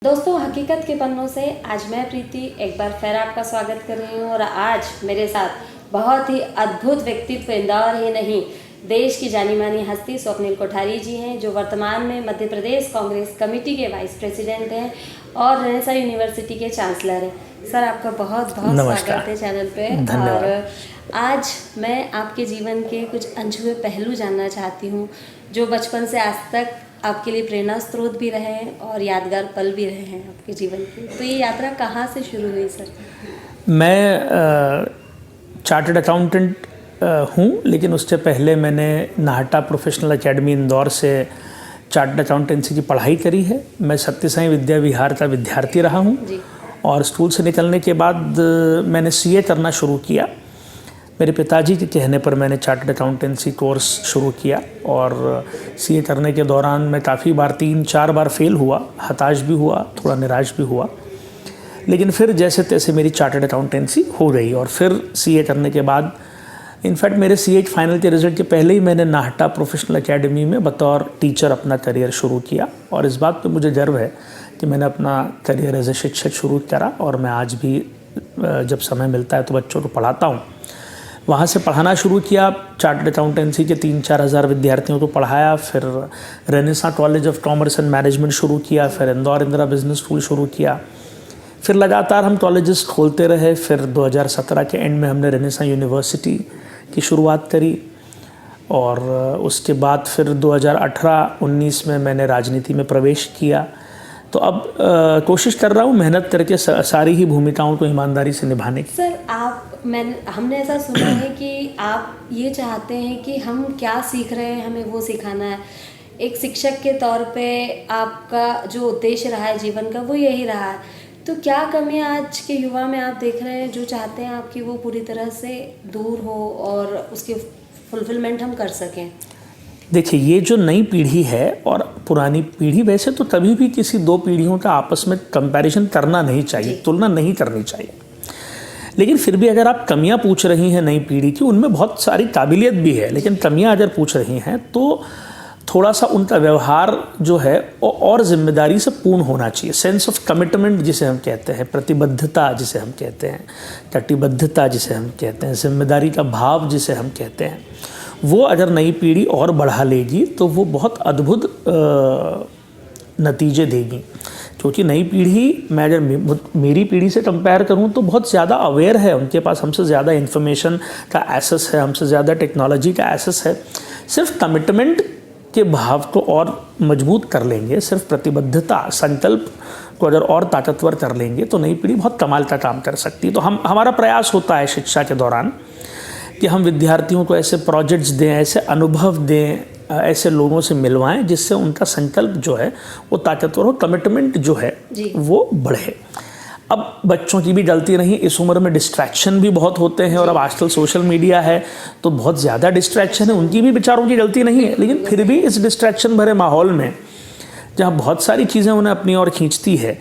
दोस्तों, हकीकत के पन्नों से आज मैं प्रीति एक बार फिर आपका स्वागत कर रही हूँ। और आज मेरे साथ बहुत ही अद्भुत व्यक्तित्व इंदौर ही नहीं, देश की जानी मानी हस्ती स्वप्निल कोठारी जी हैं, जो वर्तमान में मध्य प्रदेश कांग्रेस कमेटी के वाइस प्रेसिडेंट हैं और रेनेसां यूनिवर्सिटी के चांसलर हैं। सर, आपका बहुत बहुत स्वागत है चैनल पे। और आज मैं आपके जीवन के कुछ अनछुए पहलू जानना चाहती हूँ, जो बचपन से आज तक आपके लिए प्रेरणा स्रोत भी रहे हैं और यादगार पल भी रहे हैं आपके जीवन के। तो ये यात्रा कहाँ से शुरू हुई सर? मैं चार्टर्ड अकाउंटेंट हूँ, लेकिन उससे पहले मैंने नाहटा प्रोफेशनल एकेडमी इंदौर से चार्टर्ड अकाउंटेंसी की पढ़ाई करी है। मैं सत्य साई विद्या विहार का विद्यार्थी रहा हूँ और स्कूल से निकलने के बाद मैंने सीए करना शुरू किया। मेरे पिताजी के कहने पर मैंने चार्टर्ड अकाउंटेंसी कोर्स शुरू किया और सीए करने के दौरान मैं काफ़ी बार 3-4 बार फेल हुआ, हताश भी हुआ, थोड़ा निराश भी हुआ, लेकिन फिर जैसे तैसे मेरी चार्टर्ड अकाउंटेंसी हो गई। और फिर सीए करने के बाद इनफैक्ट मेरे सीए फाइनल के रिज़ल्ट के पहले ही मैंने नाहटा प्रोफेशनल एकेडमी में बतौर टीचर अपना करियर शुरू किया। और इस बात पर मुझे गर्व है कि मैंने अपना करियर एज ए शिक्षक शुरू करा और मैं आज भी जब समय मिलता है तो बच्चों को पढ़ाता हूँ। वहाँ से पढ़ाना शुरू किया, चार्टर्ड अकाउंटेंसी के 3-4 हज़ार विद्यार्थियों को पढ़ाया। फिर renaissance college of commerce and management शुरू किया, फिर इंदौर इंदिरा बिजनेस स्कूल शुरू किया। फिर लगातार हम कॉलेजेस खोलते रहे। फिर 2017 के एंड में हमने रेनेसां यूनिवर्सिटी की शुरुआत करी और उसके बाद फिर 2018-19 में मैंने राजनीति में प्रवेश किया। तो अब कोशिश कर रहा हूँ मेहनत करके सारी ही भूमिकाओं को ईमानदारी से निभाने की। सर, हमने ऐसा सुना है कि आप ये चाहते हैं कि हम क्या सीख रहे हैं हमें वो सिखाना है। एक शिक्षक के तौर पे आपका जो उद्देश्य रहा है जीवन का वो यही रहा है। तो क्या कमियाँ आज के युवा में आप देख रहे हैं जो चाहते हैं आपकी वो पूरी तरह से दूर हो और उसकी फुलफिलमेंट हम कर सकें? देखिए, ये जो नई पीढ़ी है और पुरानी पीढ़ी, वैसे तो कभी भी किसी दो पीढ़ियों का आपस में कंपैरिजन करना नहीं चाहिए, तुलना नहीं करनी चाहिए। लेकिन फिर भी अगर आप कमियां पूछ रही हैं नई पीढ़ी की, उनमें बहुत सारी काबिलियत भी है, लेकिन कमियां अगर पूछ रही हैं तो थोड़ा सा उनका व्यवहार जो है और जिम्मेदारी से पूर्ण होना चाहिए। सेंस ऑफ कमिटमेंट जिसे हम कहते हैं, प्रतिबद्धता जिसे हम कहते हैं, कटिबद्धता जिसे हम कहते हैं, जिम्मेदारी का भाव जिसे हम कहते हैं, वो अगर नई पीढ़ी और बढ़ा लेगी तो वो बहुत अद्भुत नतीजे देगी। क्योंकि नई पीढ़ी, मैं अगर मेरी पीढ़ी से कंपेयर करूं तो बहुत ज़्यादा अवेयर है, उनके पास हमसे ज़्यादा इन्फॉर्मेशन का एक्सेस है, हमसे ज़्यादा टेक्नोलॉजी का एक्सेस है। सिर्फ कमिटमेंट के भाव को और मजबूत कर लेंगे, सिर्फ प्रतिबद्धता, संकल्प को अगर और ताकतवर कर लेंगे तो नई पीढ़ी बहुत कमाल का काम कर सकती है। तो हमारा प्रयास होता है शिक्षा के दौरान कि हम विद्यार्थियों को ऐसे प्रोजेक्ट्स दें, ऐसे अनुभव दें, ऐसे लोगों से मिलवाएं जिससे उनका संकल्प जो है वो ताकतवर हो, कमिटमेंट जो है वो बढ़े। अब बच्चों की भी गलती नहीं, इस उम्र में डिस्ट्रैक्शन भी बहुत होते हैं और अब आजकल सोशल मीडिया है तो बहुत ज़्यादा डिस्ट्रैक्शन है, उनकी भी बेचारों की गलती नहीं है। लेकिन फिर भी इस डिस्ट्रैक्शन भरे माहौल में जहाँ बहुत सारी चीज़ें उन्हें अपनी ओर खींचती है,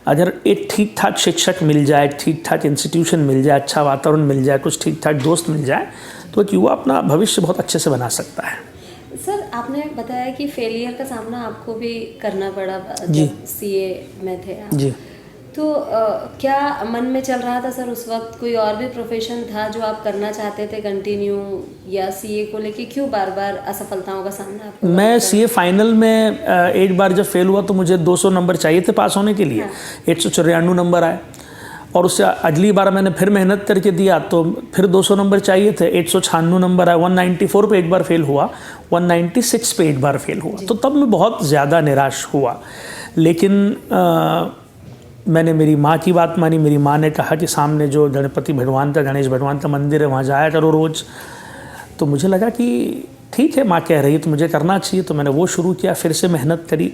अगर एक ठीक ठाक शिक्षक मिल जाए, ठीक ठाक इंस्टीट्यूशन मिल जाए, अच्छा वातावरण मिल जाए, कुछ ठीक ठाक दोस्त मिल जाए, तो एक युवा अपना भविष्य बहुत अच्छे से बना सकता है। सर, आपने बताया कि फेलियर का सामना आपको भी करना पड़ा जब सीए में थे आप। जी। तो क्या मन में चल रहा था सर उस वक्त, कोई और भी प्रोफेशन था जो आप करना चाहते थे कंटिन्यू, या सीए को लेके क्यों बार बार असफलताओं का सामना आपको? मैं सीए फाइनल में एक बार जब फेल हुआ तो मुझे 200 नंबर चाहिए थे पास होने के लिए। हाँ। 194 नंबर आए और उससे अगली बार मैंने फिर मेहनत करके दिया तो फिर 200 नंबर चाहिए थे, 196 नंबर आए। 194 पे एक बार फेल हुआ, 196 पे एक बार फेल हुआ, तो तब मैं बहुत ज़्यादा निराश हुआ। लेकिन मैंने मेरी माँ की बात मानी। मेरी माँ ने कहा कि सामने जो गणेश भगवान का मंदिर है वहाँ जाया करो रोज़। तो मुझे लगा कि ठीक है, माँ कह रही है तो मुझे करना चाहिए, तो मैंने वो शुरू किया। फिर से मेहनत करी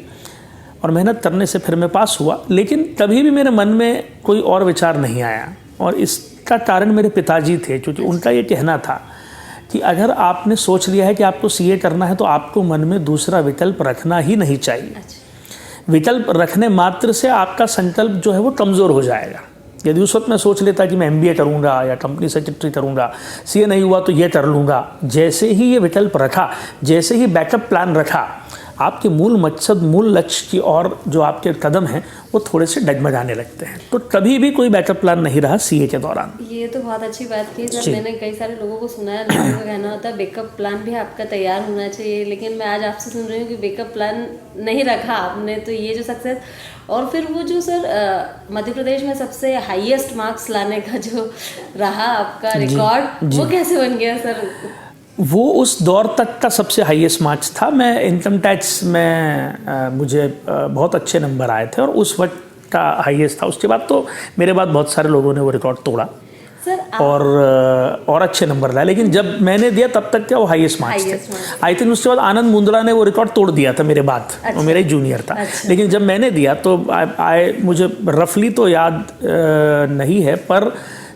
और मेहनत करने से फिर मैं पास हुआ। लेकिन कभी भी मेरे मन में कोई और विचार नहीं आया और इसका कारण मेरे पिताजी थे, क्योंकि उनका ये कहना था कि अगर आपने सोच लिया है कि आपको सीए करना है तो आपको मन में दूसरा विकल्प रखना ही नहीं चाहिए। विकल्प रखने मात्र से आपका संकल्प जो है वो कमज़ोर हो जाएगा। यदि उस वक्त मैं सोच लेता कि मैं एमबीए करूंगा या कंपनी सेक्रेटरी करूंगा, सीए नहीं हुआ तो ये कर लूँगा, जैसे ही ये विकल्प रखा, जैसे ही बैकअप प्लान रखा, आपके मूल मकसद, मूल लक्ष्य की और जो आपके कदम हैं वो थोड़े से डगमगाने लगते हैं। तो कभी भी कोई बैकअप प्लान नहीं रहा सीए के दौरान। ये तो बहुत अच्छी बात की जब जी। मैंने कई सारे लोगों को सुना है, लोगों का कहना होता है बैकअप प्लान भी आपका तैयार होना चाहिए, लेकिन मैं आज आपसे सुन रही हूँ कि बैकअप प्लान नहीं रखा आपने। तो ये जो सक्सेस और फिर वो जो सर मध्य प्रदेश में सबसे हाईएस्ट मार्क्स लाने का जो रहा आपका रिकॉर्ड, वो कैसे बन गया सर? वो उस दौर तक का सबसे हाईएस्ट मार्क्स था। मैं इनकम टैक्स में मुझे बहुत अच्छे नंबर आए थे और उस वक्त का हाईएस्ट था। उसके बाद तो मेरे बाद बहुत सारे लोगों ने वो रिकॉर्ड तोड़ा सर और अच्छे नंबर लाए, लेकिन जब मैंने दिया तब तक क्या वो हाईएस्ट मार्क्स थे। आई थिंक उसके बाद आनंद मुंदड़ा ने वो रिकॉर्ड तोड़ दिया था मेरे बाद। वो मेरा ही जूनियर था। लेकिन जब मैंने दिया तो मुझे रफली तो याद नहीं है, पर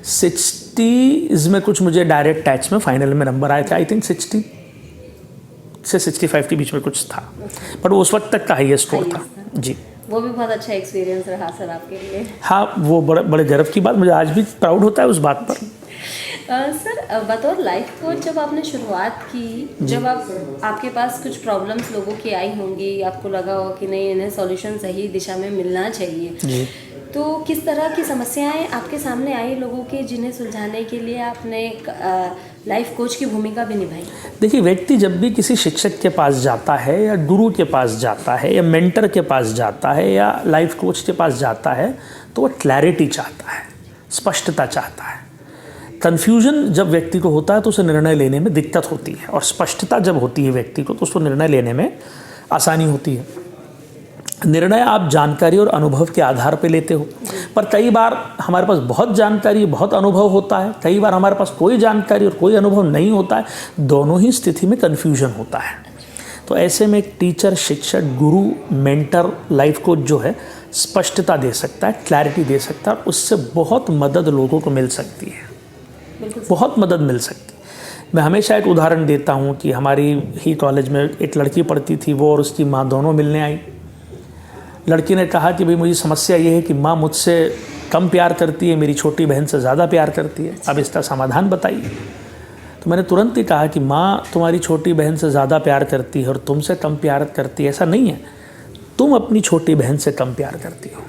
60 में कुछ मुझे डायरेक्ट टैक्स में फाइनल में नंबर आए थे। आई थिंक 60 से 65 के बीच में कुछ था, पर वो उस वक्त तक का हाईएस्ट स्कोर था। जी, वो भी बहुत अच्छा एक्सपीरियंस रहा सर आपके लिए। हाँ, वो बड़े गर्व की बात, मुझे आज भी प्राउड होता है उस बात पर। सर बतौर लाइफ कोच जब आपने शुरुआत की, जब आपके पास कुछ प्रॉब्लम्स लोगों की आई होंगी, आपको लगा हो कि नहीं इन्हें सॉल्यूशन सही दिशा में मिलना चाहिए, जी, तो किस तरह की समस्याएं आपके सामने आई लोगों के, जिन्हें सुलझाने के लिए आपने एक लाइफ कोच की भूमिका भी निभाई? देखिए, व्यक्ति जब भी किसी शिक्षक के पास जाता है या गुरु के पास जाता है या मेंटर के पास जाता है या लाइफ कोच के पास जाता है, तो वह क्लैरिटी चाहता है, स्पष्टता चाहता है। कन्फ्यूजन जब व्यक्ति को होता है तो उसे निर्णय लेने में दिक्कत होती है, और स्पष्टता जब होती है व्यक्ति को तो उसको निर्णय लेने में आसानी होती है। निर्णय आप जानकारी और अनुभव के आधार पर लेते हो, पर कई बार हमारे पास बहुत जानकारी, बहुत अनुभव होता है, कई बार हमारे पास कोई जानकारी और कोई अनुभव नहीं होता है। दोनों ही स्थिति में कन्फ्यूजन होता है। तो ऐसे में एक टीचर, शिक्षक, गुरु, मेंटर, लाइफ कोच जो है स्पष्टता दे सकता है, क्लैरिटी दे सकता है, उससे बहुत मदद लोगों को मिल सकती है, बहुत मदद मिल सकती है। मैं हमेशा एक उदाहरण देता हूँ कि हमारी ही कॉलेज में एक लड़की पढ़ती थी, वो और उसकी माँ दोनों मिलने आई। लड़की ने कहा कि भाई मुझे समस्या ये है कि माँ मुझसे कम प्यार करती है, मेरी छोटी बहन से ज़्यादा प्यार करती है, अब इसका समाधान बताइए। तो मैंने तुरंत ही कहा कि माँ तुम्हारी छोटी बहन से ज़्यादा प्यार करती है और तुमसे कम प्यार करती है, ऐसा नहीं है। तुम अपनी छोटी बहन से कम प्यार करती हो।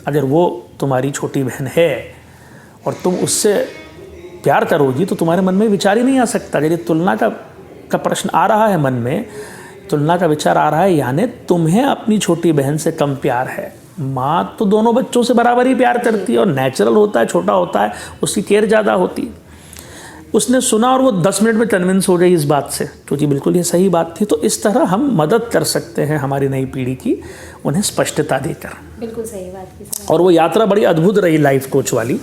अगर वो तुम्हारी छोटी बहन है और तुम उससे प्यार करोगी तो तुम्हारे मन में विचार ही नहीं आ सकता। अगर ये तुलना का प्रश्न आ रहा है मन में, तुलना का विचार आ रहा है, यानी तुम्हें अपनी छोटी बहन से कम प्यार है। माँ तो दोनों बच्चों से बराबर ही प्यार करती है और नेचुरल होता है, छोटा होता है, उसकी केयर ज़्यादा होती है। उसने सुना और वो 10 मिनट में कन्विंस हो गई इस बात से, क्योंकि बिल्कुल ये सही बात थी। तो इस तरह हम मदद कर सकते हैं हमारी नई पीढ़ी की, उन्हें स्पष्टता देकर। बिल्कुल सही बात की। और वो यात्रा बड़ी अद्भुत रही लाइफ कोच वाली।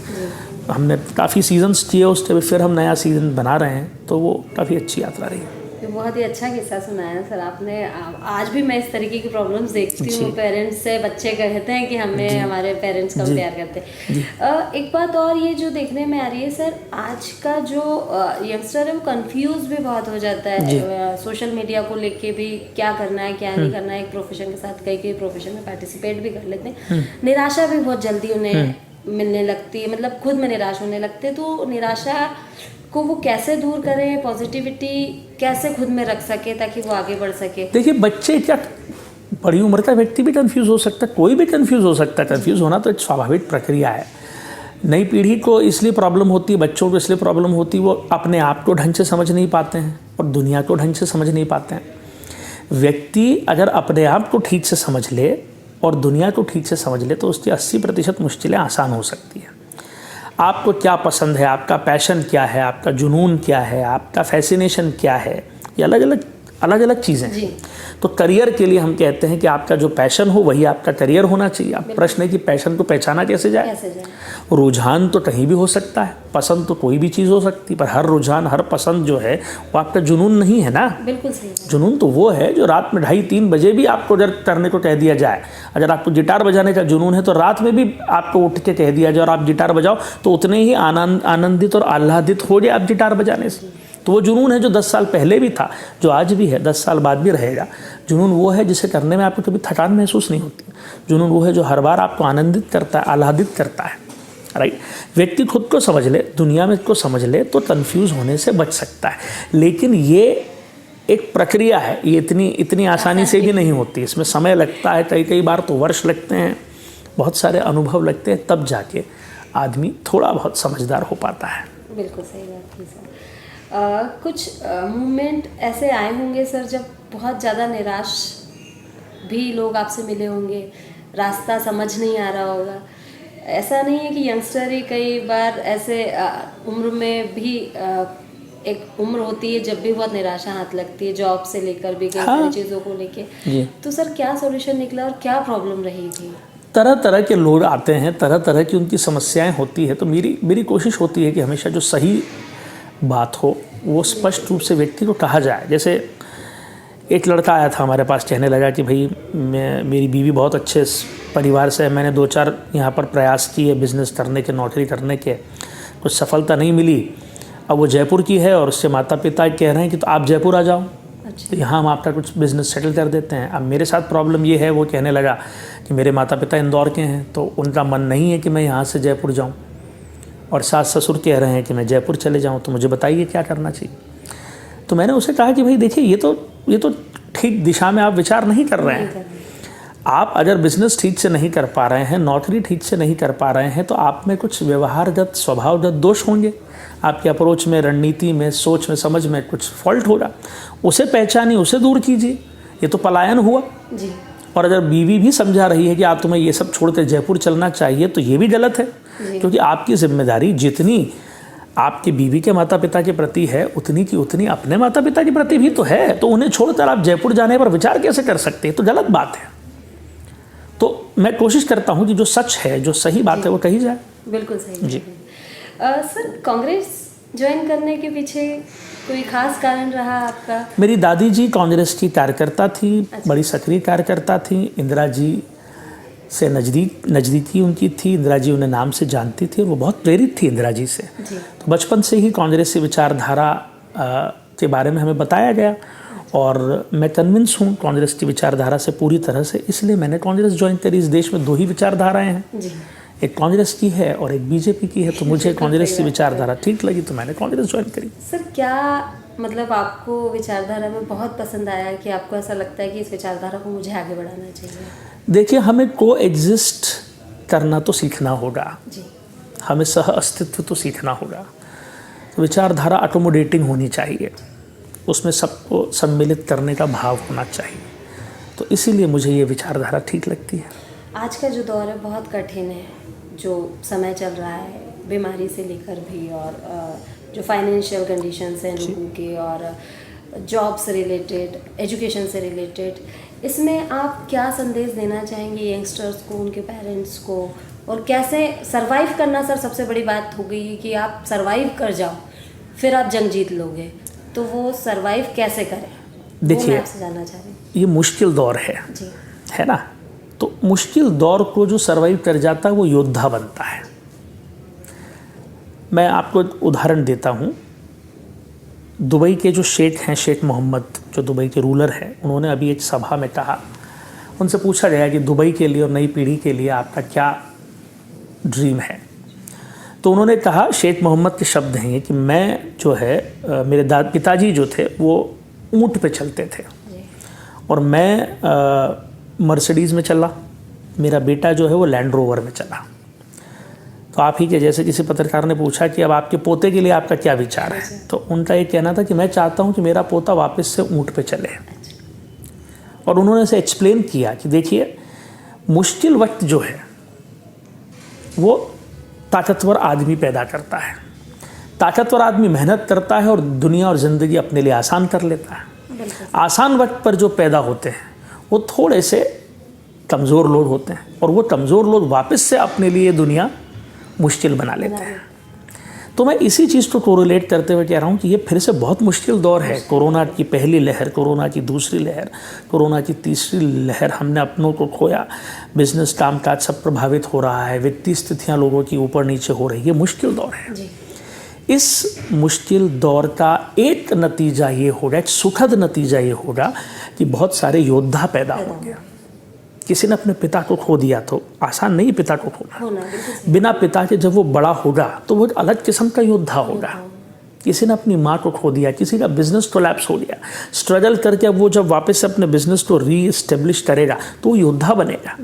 हमने काफ़ी सीजन्स किए, उसके बाद फिर हम नया सीज़न बना रहे हैं, तो वो काफ़ी अच्छी यात्रा रही। बहुत ही अच्छा किस्सा सुनाया सर आपने। आज भी मैं इस तरीके की प्रॉब्लम्स देखती हूँ पेरेंट्स से। बच्चे कहते हैं कि हमें हमारे पेरेंट्स कम प्यार करते हैं। एक बात और ये जो देखने में आ रही है सर, आज का जो यंगस्टर है वो कंफ्यूज भी बहुत हो जाता है सोशल मीडिया को लेके भी, क्या करना है क्या नहीं करना है। एक प्रोफेशन के साथ कई प्रोफेशन में पार्टिसिपेट भी कर लेते हैं। निराशा भी बहुत जल्दी उन्हें मिलने लगती है, मतलब खुद में निराश होने लगते हैं। तो निराशा को वो कैसे दूर करें, पॉजिटिविटी कैसे खुद में रख सके ताकि वो आगे बढ़ सके? देखिए, बच्चे क्या, बड़ी उम्र का व्यक्ति भी कंफ्यूज हो सकता है, कोई भी कंफ्यूज हो सकता है। कंफ्यूज होना तो एक स्वाभाविक प्रक्रिया है। नई पीढ़ी को इसलिए प्रॉब्लम होती है, बच्चों को इसलिए प्रॉब्लम होती है, वो अपने आप को ढंग से समझ नहीं पाते हैं और दुनिया को ढंग से समझ नहीं पाते हैं। व्यक्ति अगर अपने आप को ठीक से समझ ले और दुनिया को ठीक से समझ ले तो उसकी 80% मुश्किलें आसान हो सकती हैं। आपको क्या पसंद है, आपका पैशन क्या है, आपका जुनून क्या है, आपका फैसिनेशन क्या है, ये अलग अलग चीज़ें हैं। तो करियर के लिए हम कहते हैं कि आपका जो पैशन हो वही आपका करियर होना चाहिए। अब प्रश्न है कि पैशन को पहचाना कैसे जाए? रुझान तो कहीं भी हो सकता है, पसंद तो कोई भी चीज़ हो सकती है, पर हर रुझान, हर पसंद जो है वो आपका जुनून नहीं है ना। बिल्कुल सही। जुनून तो वो है जो रात में 2:30-3 बजे भी आपको अगर करने को कह दिया जाए। अगर आपको गिटार बजाने का जुनून है तो रात में भी आपको उठ के कह दिया जाए और आप गिटार बजाओ तो उतने ही आनंदित और आह्लादित हो जाए आप गिटार बजाने से। तो वो जुनून है जो 10 साल पहले भी था, जो आज भी है, 10 साल बाद भी रहेगा। जुनून वो है जिसे करने में आपको कभी थकान महसूस नहीं होती। जुनून वो है जो हर बार आपको आनंदित करता है, आह्लादित करता है। राइट? व्यक्ति खुद को समझ ले, दुनिया में को समझ ले तो कंफ्यूज होने से बच सकता है। लेकिन ये एक प्रक्रिया है, ये इतनी आसानी से भी नहीं होती, इसमें समय लगता है, कई बार तो वर्ष लगते हैं, बहुत सारे अनुभव लगते हैं, तब जाके आदमी थोड़ा बहुत समझदार हो पाता है। बिल्कुल सही बात की सर। कुछ मोमेंट ऐसे आए होंगे सर जब बहुत ज़्यादा निराश भी लोग आपसे मिले होंगे, रास्ता समझ नहीं आ रहा होगा। ऐसा नहीं है कि यंगस्टर ही, कई बार ऐसे उम्र में भी एक उम्र होती है जब भी बहुत निराशा हाथ लगती है, जॉब से लेकर भी कई सारी चीज़ों को लेके। तो सर क्या सॉल्यूशन निकला और क्या प्रॉब्लम रही थी? तरह तरह के लोग आते हैं, तरह तरह की उनकी समस्याएं होती है। तो मेरी कोशिश होती है कि हमेशा जो सही बात हो वो स्पष्ट रूप से व्यक्ति को कहा जाए। जैसे एक लड़का आया था हमारे पास, कहने लगा कि भाई मेरी बीवी बहुत अच्छे परिवार से है, मैंने 2-4 यहाँ पर प्रयास किए बिज़नेस करने के, नौकरी करने के, कुछ सफलता नहीं मिली। अब वो जयपुर की है और उसके माता पिता कह रहे हैं कि तो आप जयपुर आ जाओ, तो यहाँ हम आपका कुछ बिज़नेस सेटल कर देते हैं। अब मेरे साथ प्रॉब्लम ये है, वो कहने लगा कि मेरे माता पिता इंदौर के हैं, तो उनका मन नहीं है कि मैं यहाँ से जयपुर जाऊँ, और सास ससुर कह रहे हैं कि मैं जयपुर चले जाऊँ, तो मुझे बताइए क्या करना चाहिए। तो मैंने उसे कहा कि भाई देखिए, ये तो ठीक दिशा में आप विचार नहीं कर रहे हैं। आप अगर बिज़नेस ठीक से नहीं कर पा रहे हैं, नौकरी ठीक से नहीं कर पा रहे हैं, तो आप में कुछ व्यवहारगत स्वभावगत दोष होंगे, आपकी अप्रोच में, रणनीति में, सोच में, समझ में कुछ फॉल्ट होगा। उसे पहचानिए, उसे दूर कीजिए। ये तो पलायन हुआ जी। और अगर बीवी भी समझा रही है कि आप तुम्हें ये सब छोड़कर जयपुर चलना चाहिए, तो ये भी गलत है, क्योंकि आपकी जिम्मेदारी जितनी आपकी बीवी के माता पिता के प्रति है, उतनी की उतनी अपने माता पिता के प्रति भी तो है। तो उन्हें छोड़कर आप जयपुर जाने पर विचार कैसे कर सकते हैं? तो गलत बात है। तो मैं कोशिश करता हूँ कि जो सच है, जो सही बात है, वो कही जाए। बिल्कुल सही जी। सर, कांग्रेस ज्वाइन करने के पीछे कोई खास कारण रहा आपका? मेरी दादी जी कांग्रेस की कार्यकर्ता थी, बड़ी सक्रिय कार्यकर्ता थी। इंदिरा जी से नज़दीकी उनकी थी, इंदिरा जी उन्हें नाम से जानती थी और वो बहुत प्रेरित थी इंदिरा जी से। तो बचपन से ही कांग्रेस की विचारधारा के बारे में हमें बताया गया और मैं कन्विंस हूँ कांग्रेस की विचारधारा से पूरी तरह से, इसलिए मैंने कांग्रेस ज्वाइन करी। इस देश में 2 ही विचारधाराएं हैं जी। एक कांग्रेस की है और एक बीजेपी की है। तो मुझे कांग्रेस की विचारधारा ठीक लगी, तो मैंने कांग्रेस ज्वाइन करी। सर, क्या मतलब आपको विचारधारा में बहुत पसंद आया कि आपको ऐसा लगता है कि इस विचारधारा को मुझे आगे बढ़ाना चाहिए? देखिए, हमें को एग्जिस्ट करना तो सीखना होगा जी। हमें सह अस्तित्व तो सीखना होगा। तो विचारधारा अकोमोडेटिंग होनी चाहिए, उसमें सबको सम्मिलित करने का भाव होना चाहिए। तो इसीलिए मुझे ये विचारधारा ठीक लगती है। आज का जो दौर है बहुत कठिन है, जो समय चल रहा है, बीमारी से लेकर भी, और जो फाइनेंशियल कंडीशंस हैं लोगों के, और जॉब से रिलेटेड, एजुकेशन से रिलेटेड, इसमें आप क्या संदेश देना चाहेंगे यंगस्टर्स को, उनके पेरेंट्स को, और कैसे सरवाइव करना? सर, सबसे बड़ी बात हो गई कि आप सरवाइव कर जाओ, फिर आप जंग जीत लोगे, तो वो सरवाइव कैसे करें? देखिए, आपसे जानना चाह रही हूँ। ये मुश्किल दौर है जी। है ना? तो मुश्किल दौर को जो सरवाइव कर जाता है वो योद्धा बनता है। मैं आपको एक उदाहरण देता हूँ। दुबई के जो शेख हैं, शेख मोहम्मद, जो दुबई के रूलर हैं, उन्होंने अभी एक सभा में कहा, उनसे पूछा गया कि दुबई के लिए और नई पीढ़ी के लिए आपका क्या ड्रीम है? तो उन्होंने कहा, शेख मोहम्मद के शब्द हैं ये, कि मैं जो है, मेरे पिताजी जो थे वो ऊँट पे चलते थे और मैं मर्सिडीज़ में चला, मेरा बेटा जो है वो लैंड रोवर में चला। तो आप ही के जैसे किसी पत्रकार ने पूछा कि अब आपके पोते के लिए आपका क्या विचार है? तो उनका ये कहना था कि मैं चाहता हूँ कि मेरा पोता वापस से ऊँट पे चले। और उन्होंने से एक्सप्लेन किया कि देखिए, मुश्किल वक्त जो है वो ताकतवर आदमी पैदा करता है। ताकतवर आदमी मेहनत करता है और दुनिया और ज़िंदगी अपने लिए आसान कर लेता है। आसान वक्त पर जो पैदा होते हैं वो थोड़े से कमज़ोर लोग होते हैं और वो कमज़ोर लोग वापस से अपने लिए दुनिया मुश्किल बना लेते हैं। तो मैं इसी चीज़ को कोरिलेट करते हुए कह रहा हूँ कि ये फिर से बहुत मुश्किल दौर है। कोरोना की पहली लहर, कोरोना की दूसरी लहर, कोरोना की तीसरी लहर, हमने अपनों को खोया, बिजनेस कामकाज सब प्रभावित हो रहा है, वित्तीय स्थितियाँ लोगों की ऊपर नीचे हो रही है। मुश्किल दौर है जी। इस मुश्किल दौर का एक नतीजा ये होगा, एक सुखद नतीजा ये होगा कि बहुत सारे योद्धा पैदा होंगे। किसी ने अपने पिता को खो दिया तो आसान नहीं पिता को खोना। बिना पिता के जब वो बड़ा होगा तो वो एक अलग किस्म का योद्धा होगा। किसी ने अपनी माँ को खो दिया, किसी का बिजनेस कोलैप्स हो गया, स्ट्रगल करके अब वो जब वापस अपने बिजनेस को री एस्टेब्लिश करेगा तो वो योद्धा बनेगा।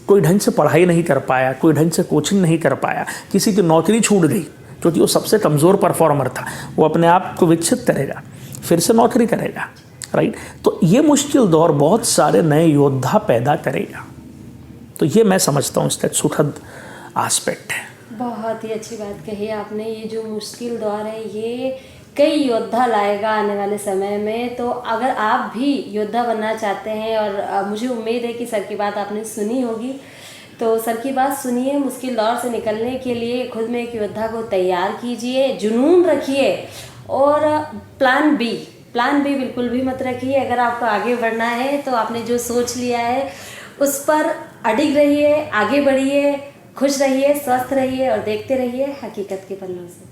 कोई ढंग से पढ़ाई नहीं कर पाया, कोई ढंग से कोचिंग नहीं कर पाया, किसी की नौकरी छूट गई क्योंकि वो सबसे कमज़ोर परफॉर्मर था, वो अपने आप को विकसित करेगा, फिर से नौकरी करेगा, राइट। तो ये मुश्किल दौर बहुत सारे नए योद्धा पैदा करेगा। तो ये मैं समझता हूँ इसका सुखद एस्पेक्ट है। बहुत ही अच्छी बात कही आपने। ये जो मुश्किल दौर है ये कई योद्धा लाएगा आने वाले समय में। तो अगर आप भी योद्धा बनना चाहते हैं, और मुझे उम्मीद है कि सर की बात आपने सुनी होगी, तो सर की बात सुनिए, मुश्किल दौर से निकलने के लिए खुद में एक योद्धा को तैयार कीजिए, जुनून रखिए, और प्लान बी बिल्कुल भी मत रखिए। अगर आपको आगे बढ़ना है तो आपने जो सोच लिया है उस पर अडिग रहिए, आगे बढ़िए, खुश रहिए, स्वस्थ रहिए और देखते रहिए हकीकत के पन्नों से।